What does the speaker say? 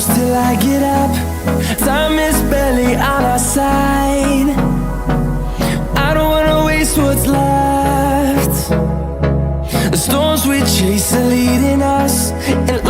close till I get up. Time is barely on our side. I don't wanna waste what's left. The storms we chase are leading us, and